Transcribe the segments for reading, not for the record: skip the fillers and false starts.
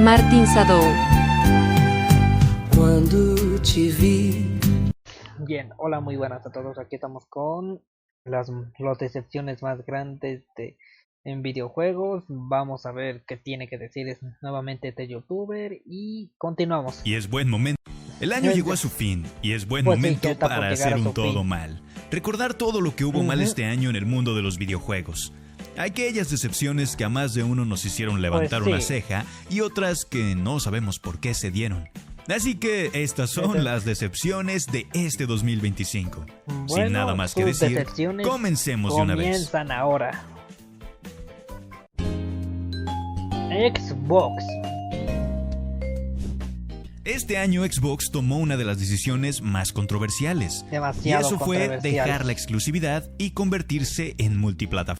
Martin Sadou. Quando te vi. Bien, hola, muy buenas a todos. Aquí estamos con las decepciones más grandes en videojuegos. Vamos a ver qué tiene que decir nuevamente este youtuber y continuamos. Y es buen momento. El año llegó a su fin y es buen momento para hacer un todo mal. Recordar todo lo que hubo mal este año en el mundo de los videojuegos. Aquellas decepciones que a más de uno nos hicieron levantar una ceja y otras que no sabemos por qué se dieron. Así que estas son las decepciones de este 2025. Sin nada más que decir, comencemos de una vez. Comienzan ahora. Xbox. Este año Xbox tomó una de las decisiones más controversiales. Demasiado y eso fue controversial. dejar la exclusividad y convertirse en multiplataforma.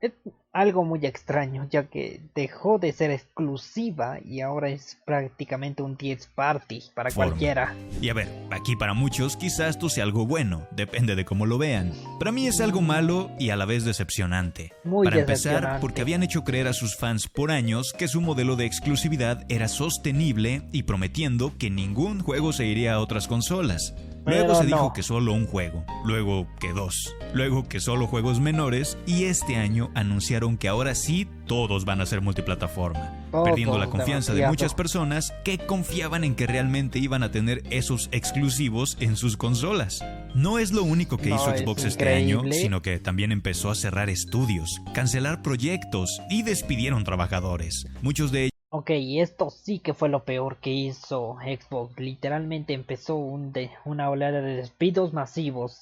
Es algo muy extraño, ya que dejó de ser exclusiva y ahora es prácticamente un 10 party para cualquiera. Y a ver, aquí para muchos quizás esto sea algo bueno, depende de cómo lo vean. Para mí es algo malo y a la vez decepcionante. Para empezar, porque habían hecho creer a sus fans por años que su modelo de exclusividad era sostenible y prometiendo que ningún juego se iría a otras consolas. Luego se dijo que solo un juego, luego que dos, luego que solo juegos menores y este año anunciaron que ahora sí todos van a ser multiplataforma, perdiendo la confianza de muchas personas que confiaban en que realmente iban a tener esos exclusivos en sus consolas. No es lo único que hizo Xbox este año, sino que también empezó a cerrar estudios, cancelar proyectos y despidieron trabajadores. Muchos de ellos. Ok, esto sí que fue lo peor que hizo Xbox. Literalmente empezó una oleada de despidos masivos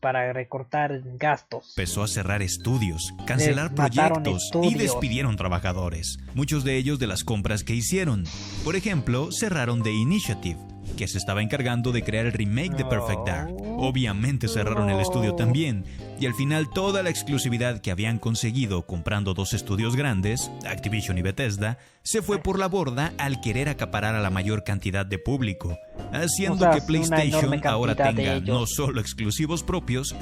para recortar gastos. Empezó a cerrar estudios, cancelar proyectos y despidieron trabajadores. Muchos de ellos de las compras que hicieron. Por ejemplo, cerraron The Initiative, que se estaba encargando de crear el remake de Perfect Dark. Obviamente cerraron el estudio también, y al final toda la exclusividad que habían conseguido comprando dos estudios grandes, Activision y Bethesda, se fue por la borda al querer acaparar a la mayor cantidad de público, haciendo que PlayStation ahora tenga no solo exclusivos propios,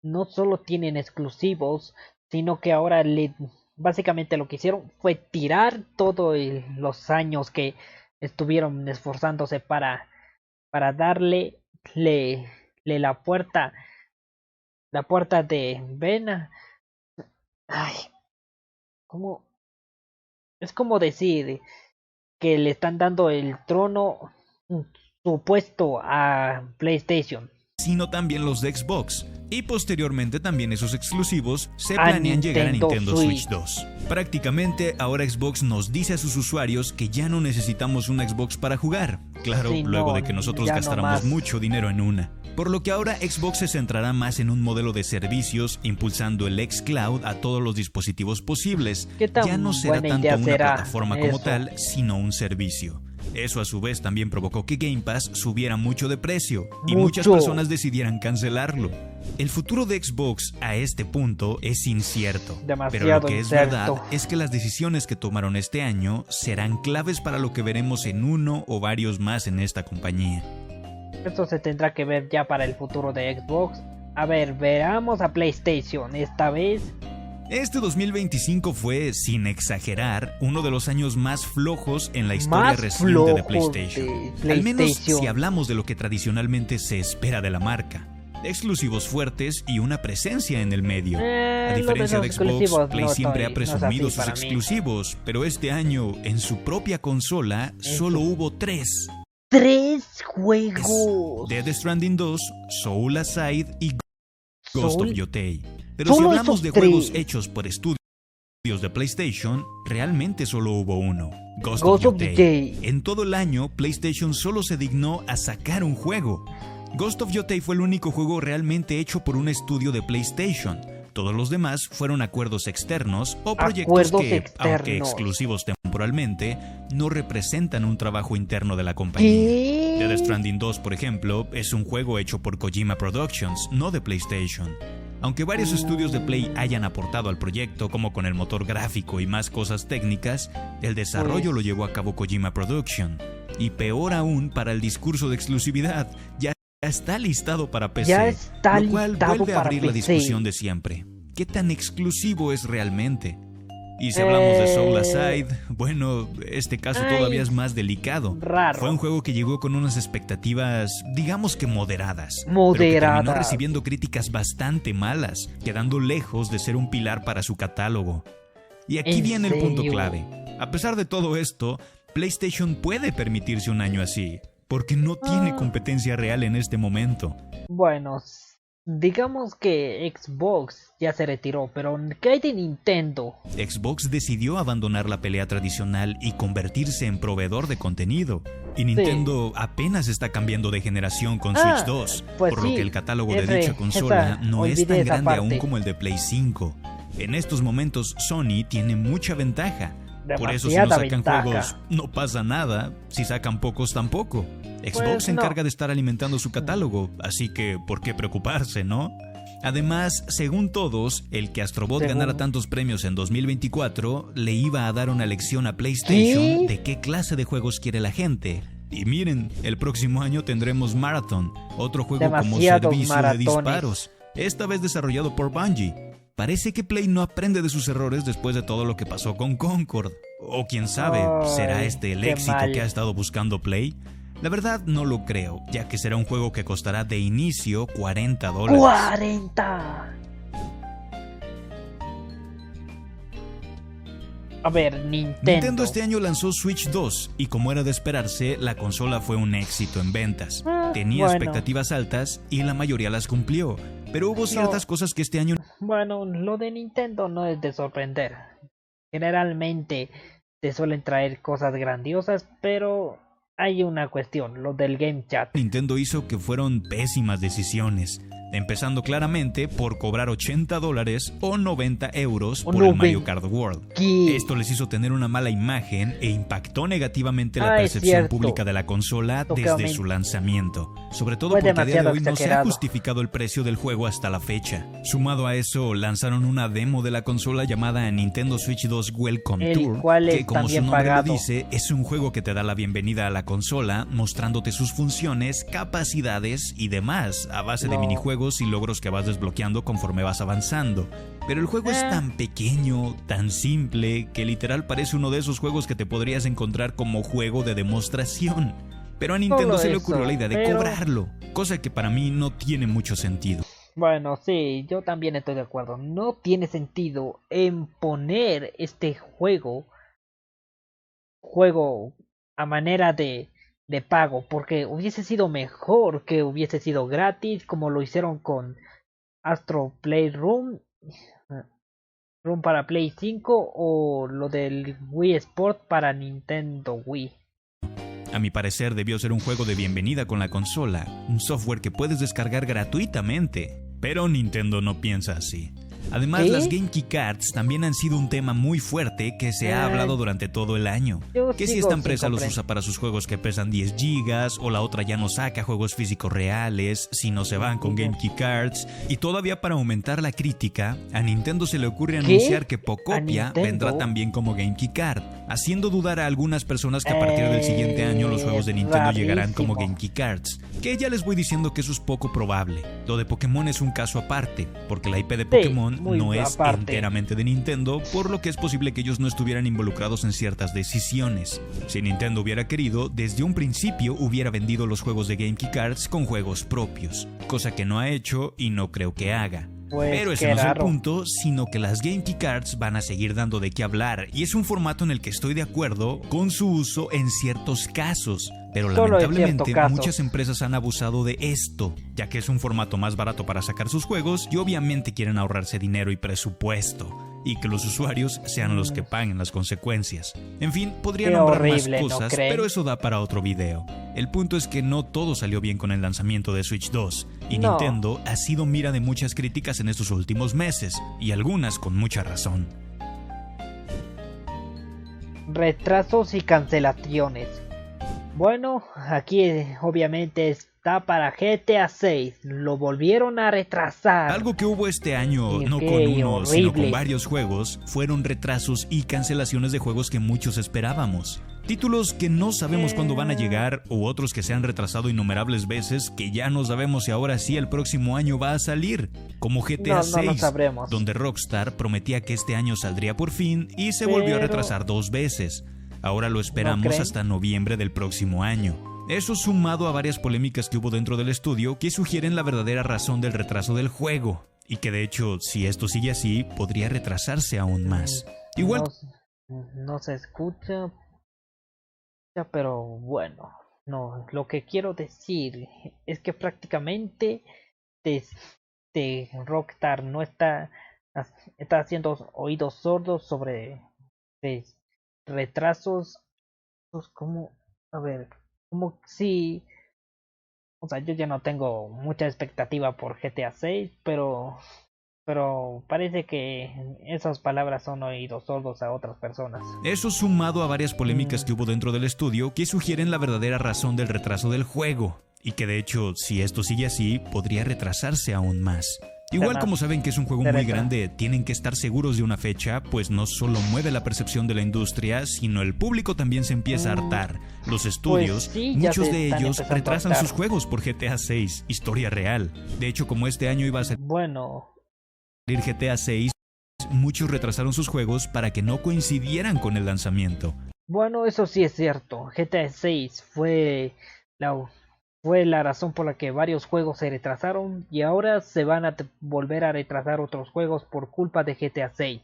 no solo tienen exclusivos, sino que ahora básicamente lo que hicieron fue tirar todos los años que estuvieron esforzándose para darle la puerta de vena. Ay, es como decir que le están dando el trono supuesto a PlayStation, sino también los de Xbox. Y posteriormente también esos exclusivos se planean llegar a Nintendo Switch 2. Prácticamente ahora Xbox nos dice a sus usuarios que ya no necesitamos una Xbox para jugar. Claro, luego de que nosotros gastáramos mucho dinero en una. Por lo que ahora Xbox se centrará más en un modelo de servicios, impulsando el xCloud a todos los dispositivos posibles. Ya no será tanto una plataforma como tal, sino un servicio. Eso a su vez también provocó que Game Pass subiera mucho de precio y muchas personas decidieran cancelarlo. El futuro de Xbox a este punto es incierto, pero lo que es verdad es que las decisiones que tomaron este año serán claves para lo que veremos en uno o varios más en esta compañía. Esto se tendrá que ver ya para el futuro de Xbox. A ver, veamos a PlayStation esta vez. Este 2025 fue, sin exagerar, uno de los años más flojos en la historia reciente de PlayStation. Al menos si hablamos de lo que tradicionalmente se espera de la marca. Exclusivos fuertes y una presencia en el medio. A diferencia de Xbox, Play siempre ha presumido sus exclusivos, pero este año, en su propia consola, solo hubo 3. ¡3 juegos! Death Stranding 2, Soul Aside y Ghost of Yotei. Pero si hablamos de juegos hechos por estudios de PlayStation, realmente solo hubo uno, Ghost of Yotei. En todo el año, PlayStation solo se dignó a sacar un juego. Ghost of Yotei fue el único juego realmente hecho por un estudio de PlayStation. Todos los demás fueron acuerdos externos o proyectos que, aunque exclusivos temporalmente, no representan un trabajo interno de la compañía. Death Stranding 2, por ejemplo, es un juego hecho por Kojima Productions, no de PlayStation. Aunque varios estudios de Play hayan aportado al proyecto, como con el motor gráfico y más cosas técnicas, el desarrollo lo llevó a cabo Kojima Production. Y peor aún para el discurso de exclusividad, ya está listado para PC, lo cual vuelve a abrir la discusión de siempre. ¿Qué tan exclusivo es realmente? Y si hablamos de Soul Aside, bueno, este caso todavía es más delicado. Raro. Fue un juego que llegó con unas expectativas, digamos que moderadas. Pero que terminó recibiendo críticas bastante malas, quedando lejos de ser un pilar para su catálogo. Y aquí viene el punto clave. A pesar de todo esto, PlayStation puede permitirse un año así, porque no tiene competencia real en este momento. Bueno, digamos que Xbox ya se retiró, pero ¿qué hay de Nintendo? Xbox decidió abandonar la pelea tradicional y convertirse en proveedor de contenido. Y Nintendo apenas está cambiando de generación con Switch 2, pues por lo que el catálogo de dicha consola no es tan grande aún como el de Play 5. En estos momentos Sony tiene mucha ventaja. Por eso si no sacan juegos no pasa nada, si sacan pocos tampoco. Xbox se encarga de estar alimentando su catálogo, así que ¿por qué preocuparse, no? Además, según todos, el que Astro Bot ganara tantos premios en 2024 le iba a dar una lección a PlayStation de qué clase de juegos quiere la gente. Y miren, el próximo año tendremos Marathon, otro juego como servicio de disparos, esta vez desarrollado por Bungie. Parece que Play no aprende de sus errores después de todo lo que pasó con Concord. O quién sabe, ¿será este el éxito que ha estado buscando Play? La verdad no lo creo, ya que será un juego que costará de inicio $40. ¡40! A ver, Nintendo este año lanzó Switch 2 y como era de esperarse, la consola fue un éxito en ventas. Tenía expectativas altas y la mayoría las cumplió, pero hubo ciertas cosas que este año... Bueno, lo de Nintendo no es de sorprender. Generalmente te suelen traer cosas grandiosas, pero hay una cuestión, lo del Game Chat. Nintendo hizo que fueron pésimas decisiones, empezando claramente por cobrar $80 o 90 euros por el Mario Kart World. Esto les hizo tener una mala imagen e impactó negativamente la percepción pública de la consola desde su lanzamiento, sobre todo porque a día de hoy no se ha justificado el precio del juego hasta la fecha. Sumado a eso, lanzaron una demo de la consola llamada Nintendo Switch 2 Welcome Tour, que como su nombre lo dice, es un juego que te da la bienvenida a la consola, mostrándote sus funciones, capacidades y demás a base de minijuegos y logros que vas desbloqueando conforme vas avanzando. Pero el juego es tan pequeño, tan simple, que literal parece uno de esos juegos que te podrías encontrar como juego de demostración. Pero a Nintendo se le ocurrió la idea de cobrarlo, cosa que para mí no tiene mucho sentido. Bueno, sí, yo también estoy de acuerdo. No tiene sentido en poner este juego a manera de pago, porque hubiese sido mejor que hubiese sido gratis, como lo hicieron con Astro Playroom para Play 5 o lo del Wii Sport para Nintendo Wii. A mi parecer debió ser un juego de bienvenida con la consola, un software que puedes descargar gratuitamente, pero Nintendo no piensa así. Además, las Game Key Cards también han sido un tema muy fuerte que se ha hablado durante todo el año. Que si esta empresa los usa para sus juegos que pesan 10 GB, o la otra ya no saca juegos físicos reales, si no se van con Game Key Cards. Y todavía para aumentar la crítica, a Nintendo se le ocurre anunciar que Pocopia vendrá también como Game Key Card, haciendo dudar a algunas personas que a partir del siguiente año los juegos de Nintendo llegarán como Game Key Cards. Que ya les voy diciendo que eso es poco probable. Lo de Pokémon es un caso aparte, porque la IP de Pokémon no es enteramente de Nintendo, por lo que es posible que ellos no estuvieran involucrados en ciertas decisiones. Si Nintendo hubiera querido, desde un principio hubiera vendido los juegos de Game Key Cards con juegos propios, cosa que no ha hecho y no creo que haga. Pero ese no es el punto, sino que las Game Key Cards van a seguir dando de qué hablar, y es un formato en el que estoy de acuerdo con su uso en ciertos casos. Pero lamentablemente muchas empresas han abusado de esto, ya que es un formato más barato para sacar sus juegos y obviamente quieren ahorrarse dinero y presupuesto, y que los usuarios sean los que paguen las consecuencias. En fin, podría nombrar más cosas, pero eso da para otro video. El punto es que no todo salió bien con el lanzamiento de Switch 2, y Nintendo ha sido mira de muchas críticas en estos últimos meses, y algunas con mucha razón. Retrasos y cancelaciones. Bueno, aquí obviamente está para GTA 6. Lo volvieron a retrasar. Algo que hubo este año, no con uno, sino con varios juegos, fueron retrasos y cancelaciones de juegos que muchos esperábamos. Títulos que no sabemos cuándo van a llegar, u otros que se han retrasado innumerables veces, que ya no sabemos si ahora sí el próximo año va a salir, como GTA 6, donde Rockstar prometía que este año saldría por fin y se volvió a retrasar 2 veces. Ahora lo esperamos hasta noviembre del próximo año. Eso sumado a varias polémicas que hubo dentro del estudio que sugieren la verdadera razón del retraso del juego, y que de hecho, si esto sigue así, podría retrasarse aún más. Igual no se escucha, pero bueno, no, lo que quiero decir es que prácticamente Rockstar no está haciendo oídos sordos sobre retrasos, pues como, a ver, como si, o sea, yo ya no tengo mucha expectativa por GTA 6, pero parece que esas palabras son oídos sordos a otras personas. Eso sumado a varias polémicas que hubo dentro del estudio que sugieren la verdadera razón del retraso del juego, y que de hecho, si esto sigue así, podría retrasarse aún más. Igual como saben que es un juego muy grande, tienen que estar seguros de una fecha, pues no solo mueve la percepción de la industria, sino el público también se empieza a hartar. Los estudios, pues sí, muchos de ellos retrasan sus juegos por GTA 6, historia real. De hecho, como este año iba a ser GTA 6, muchos retrasaron sus juegos para que no coincidieran con el lanzamiento. Bueno, eso sí es cierto. GTA 6 fue la razón por la que varios juegos se retrasaron y ahora se van a volver a retrasar otros juegos por culpa de GTA 6.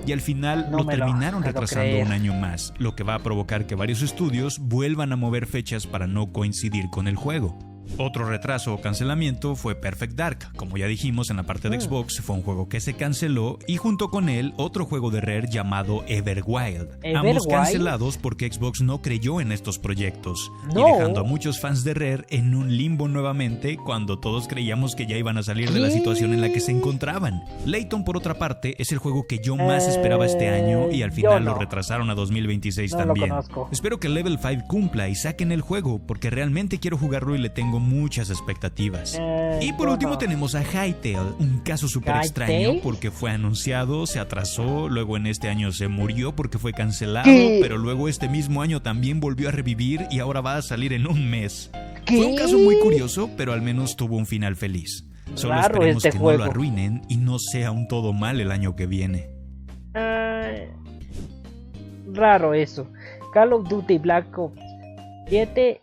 Y al final lo terminaron retrasando un año más, lo que va a provocar que varios estudios vuelvan a mover fechas para no coincidir con el juego. Otro retraso o cancelamiento fue Perfect Dark. Como ya dijimos en la parte de Xbox, fue un juego que se canceló, y junto con él otro juego de Rare llamado Everwild. Ambos cancelados porque Xbox no creyó en estos proyectos, y dejando a muchos fans de Rare en un limbo nuevamente cuando todos creíamos que ya iban a salir de la situación en la que se encontraban. Layton, por otra parte, es el juego que yo más esperaba este año, y al final lo retrasaron a 2026 también. Espero que Level 5 cumpla y saquen el juego, porque realmente quiero jugarlo y le tengo muchas expectativas. Y por último tenemos a Hytale, un caso súper extraño porque fue anunciado, se atrasó, luego en este año se murió porque fue cancelado, pero luego este mismo año también volvió a revivir y ahora va a salir en un mes. Fue un caso muy curioso, pero al menos tuvo un final feliz. Solo esperemos que no lo arruinen y no sea un todo mal el año que viene. Raro eso. Call of Duty Black Ops 7...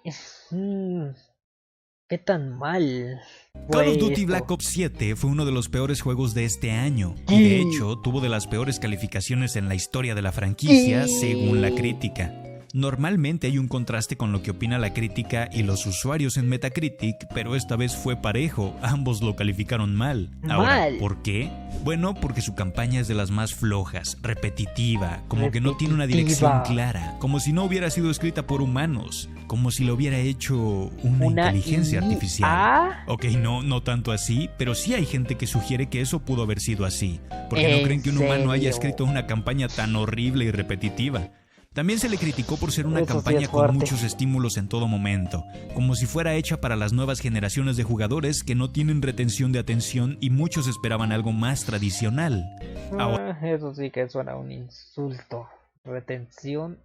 ¿Qué tan mal? Call of Duty Black Ops 7 fue uno de los peores juegos de este año, y de hecho tuvo de las peores calificaciones en la historia de la franquicia según la crítica. Normalmente hay un contraste con lo que opina la crítica y los usuarios en Metacritic, pero esta vez fue parejo, ambos lo calificaron mal. Ahora, ¿por qué? Bueno, porque su campaña es de las más flojas, repetitiva, como que no tiene una dirección clara, como si no hubiera sido escrita por humanos, como si lo hubiera hecho una inteligencia artificial. Ok, no tanto así, pero sí hay gente que sugiere que eso pudo haber sido así, porque no creen que un humano haya escrito una campaña tan horrible y repetitiva. También se le criticó por ser una campaña con muchos estímulos en todo momento, como si fuera hecha para las nuevas generaciones de jugadores que no tienen retención de atención y muchos esperaban algo más tradicional. Eso sí que suena un insulto. Retención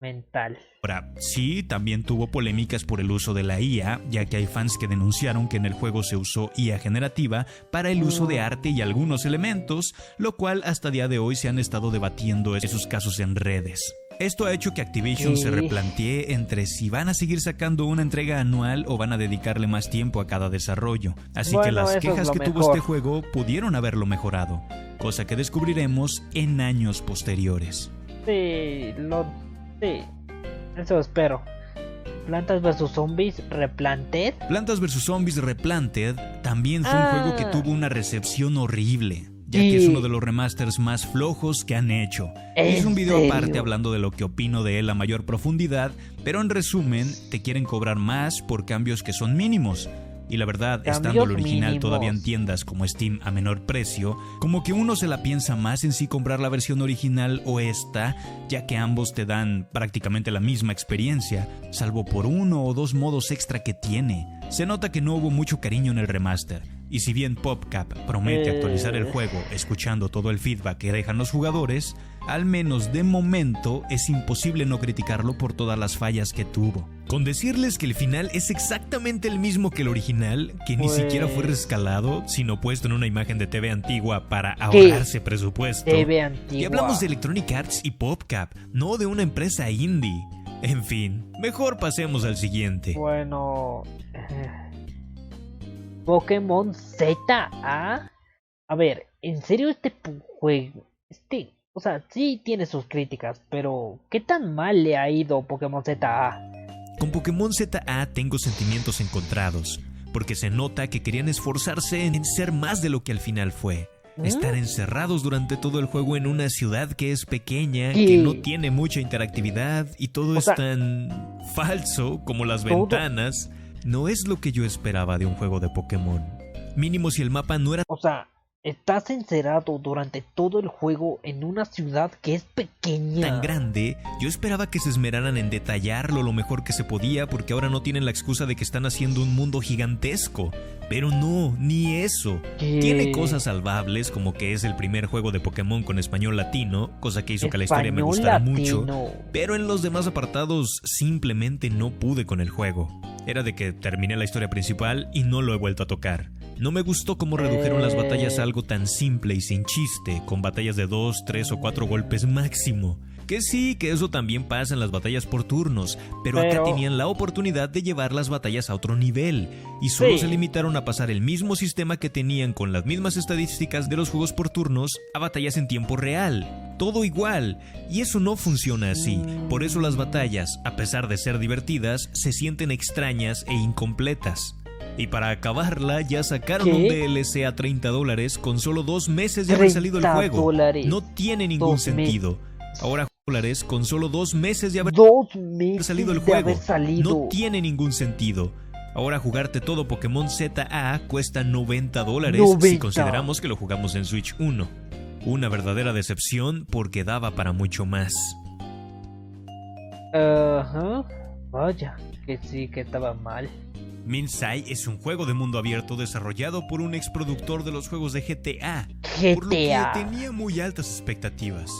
mental. Ahora, sí, también tuvo polémicas por el uso de la IA, ya que hay fans que denunciaron que en el juego se usó IA generativa para el uso de arte y algunos elementos, lo cual hasta día de hoy se han estado debatiendo esos casos en redes. Esto ha hecho que Activision se replantee entre si van a seguir sacando una entrega anual o van a dedicarle más tiempo a cada desarrollo. Así que las quejas que tuvo este juego pudieron haberlo mejorado, cosa que descubriremos en años posteriores. Sí, eso espero. Plantas vs Zombies Replanted. Plantas vs Zombies Replanted también fue un juego que tuvo una recepción horrible, ya que es uno de los remasters más flojos que han hecho. Hice un video aparte hablando de lo que opino de él a mayor profundidad, pero en resumen, te quieren cobrar más por cambios que son mínimos. Y la verdad, estando el original todavía en tiendas como Steam a menor precio, como que uno se la piensa más en si comprar la versión original o esta, ya que ambos te dan prácticamente la misma experiencia, salvo por 1 o 2 modos extra que tiene. Se nota que no hubo mucho cariño en el remaster. Y si bien PopCap promete actualizar el juego escuchando todo el feedback que dejan los jugadores, al menos de momento es imposible no criticarlo por todas las fallas que tuvo. Con decirles que el final es exactamente el mismo que el original, que ni siquiera fue rescalado, sino puesto en una imagen de TV antigua para ahorrarse presupuesto. TV antigua. Y hablamos de Electronic Arts y PopCap, no de una empresa indie. En fin, mejor pasemos al siguiente. Bueno... Pokémon ZA. A ver, en serio este juego, o sea, sí tiene sus críticas, pero ¿qué tan mal le ha ido Pokémon ZA? Con Pokémon ZA tengo sentimientos encontrados, porque se nota que querían esforzarse en ser más de lo que al final fue. Estar encerrados durante todo el juego en una ciudad que es pequeña, que no tiene mucha interactividad y todo es tan falso como las ventanas. No es lo que yo esperaba de un juego de Pokémon. Mínimo si el mapa no era... O sea, estás encerrado durante todo el juego en una ciudad que es pequeña. Tan grande, yo esperaba que se esmeraran en detallarlo lo mejor que se podía, porque ahora no tienen la excusa de que están haciendo un mundo gigantesco. Pero no, ni eso. Tiene cosas salvables, como que es el primer juego de Pokémon con español latino, cosa que hizo que la historia me gustara mucho. Pero en los demás apartados simplemente no pude con el juego. Era de que terminé la historia principal y no lo he vuelto a tocar. No me gustó cómo redujeron las batallas a algo tan simple y sin chiste, con batallas de 2, 3 o 4 golpes máximo. Que sí, que eso también pasa en las batallas por turnos, pero acá tenían la oportunidad de llevar las batallas a otro nivel, y solo se limitaron a pasar el mismo sistema que tenían con las mismas estadísticas de los juegos por turnos a batallas en tiempo real. Todo igual, y eso no funciona así. Por eso las batallas, a pesar de ser divertidas, se sienten extrañas e incompletas. Y para acabarla ya sacaron un DLC a $30 con solo 2 meses de haber salido el juego. No tiene ningún sentido. Ahora $, con solo 2 meses de haber salido el juego. No tiene ningún sentido. Ahora jugarte todo Pokémon ZA cuesta $90 si consideramos que lo jugamos en Switch 1. Una verdadera decepción porque daba para mucho más. Vaya, que sí que estaba mal. Minsai es un juego de mundo abierto desarrollado por un ex productor de los juegos de GTA, por lo que tenía muy altas expectativas.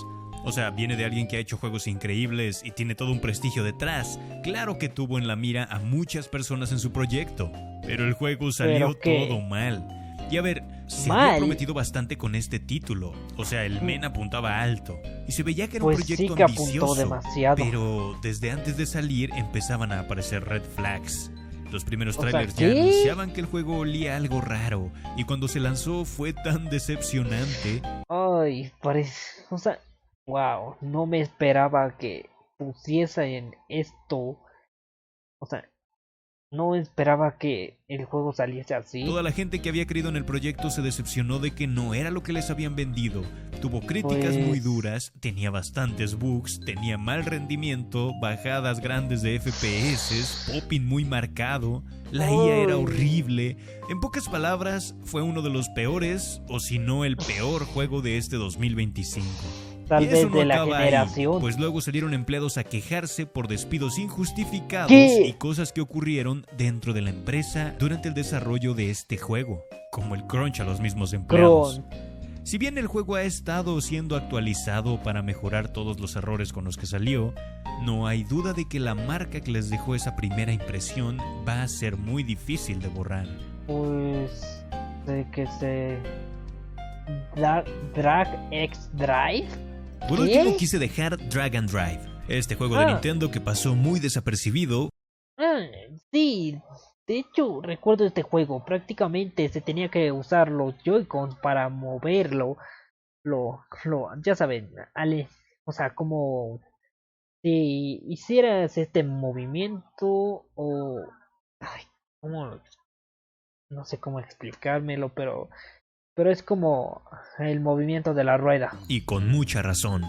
O sea, viene de alguien que ha hecho juegos increíbles y tiene todo un prestigio detrás. Claro que tuvo en la mira a muchas personas en su proyecto, pero el juego salió todo mal. Y a ver, se había prometido bastante con este título. O sea, el men apuntaba alto y se veía que era un proyecto ambicioso, pero desde antes de salir empezaban a aparecer red flags. Los primeros trailers ya anunciaban que el juego olía algo raro, y cuando se lanzó fue tan decepcionante. Ay, parece... O sea, wow, no me esperaba que pusiese en esto. O sea, no esperaba que el juego saliese así. Toda la gente que había creído en el proyecto se decepcionó de que no era lo que les habían vendido. Tuvo críticas muy duras, tenía bastantes bugs, tenía mal rendimiento, bajadas grandes de FPS, popping muy marcado, la IA era horrible. En pocas palabras, fue uno de los peores, o si no el peor juego de este 2025. Tal vez de la generación. Ahí, pues luego salieron empleados a quejarse por despidos injustificados y cosas que ocurrieron dentro de la empresa durante el desarrollo de este juego, como el crunch a los mismos empleados. Si bien el juego ha estado siendo actualizado para mejorar todos los errores con los que salió, no hay duda de que la marca que les dejó esa primera impresión va a ser muy difícil de borrar. Pues... de que se... Drag X Drive. Por último quise dejar Drag and Drive, este juego de Nintendo que pasó muy desapercibido. Sí, de hecho recuerdo este juego, prácticamente se tenía que usar los Joy-Cons para moverlo, ya saben, o sea, como si hicieras este movimiento o... Ay, no sé cómo explicármelo, pero es como el movimiento de la rueda. Y con mucha razón,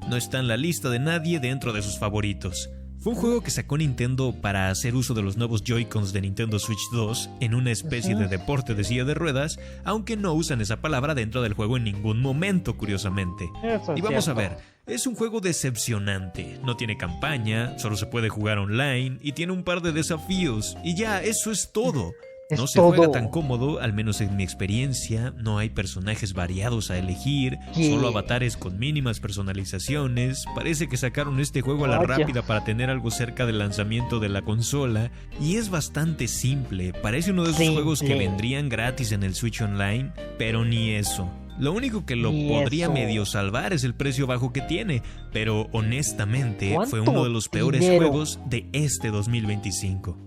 no está en la lista de nadie dentro de sus favoritos. Fue un juego que sacó Nintendo para hacer uso de los nuevos Joy-Cons de Nintendo Switch 2 en una especie de deporte de silla de ruedas, aunque no usan esa palabra dentro del juego en ningún momento, curiosamente. Y vamos a ver, es un juego decepcionante, no tiene campaña, solo se puede jugar online y tiene un par de desafíos, y ya, eso es todo. No se juega tan cómodo, al menos en mi experiencia. No hay personajes variados a elegir, solo avatares con mínimas personalizaciones. Parece que sacaron este juego a la rápida para tener algo cerca del lanzamiento de la consola. Y es bastante simple, parece uno de esos juegos que vendrían gratis en el Switch Online, pero ni eso. Lo único que lo podría medio salvar es el precio bajo que tiene, pero honestamente fue uno de los peores juegos de este 2025.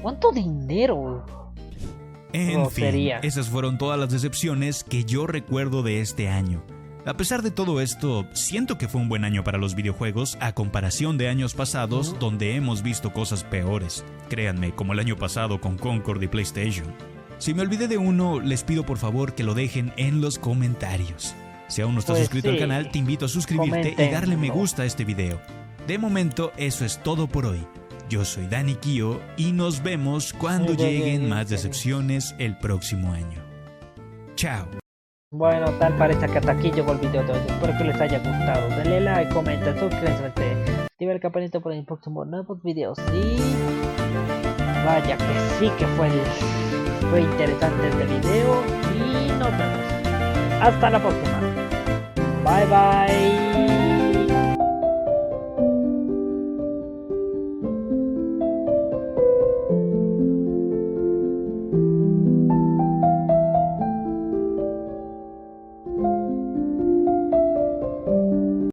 ¿Cuánto dinero? En fin, esas fueron todas las decepciones que yo recuerdo de este año. A pesar de todo esto, siento que fue un buen año para los videojuegos a comparación de años pasados donde hemos visto cosas peores. Créanme, como el año pasado con Concord y PlayStation. Si me olvidé de uno, les pido por favor que lo dejen en los comentarios. Si aún no estás suscrito al canal, te invito a suscribirte y darle me gusta a este video. De momento, eso es todo por hoy. Yo soy Dani Kio y nos vemos cuando lleguen más decepciones el próximo año. Chao. Bueno, tal parece que hasta aquí llegó el video de hoy. Espero que les haya gustado. Denle like, comenten, suscríbanse, activa el campanito para el próximo nuevos videos. Y vaya que sí que fue interesante este video. Y nos vemos. Hasta la próxima. Bye bye.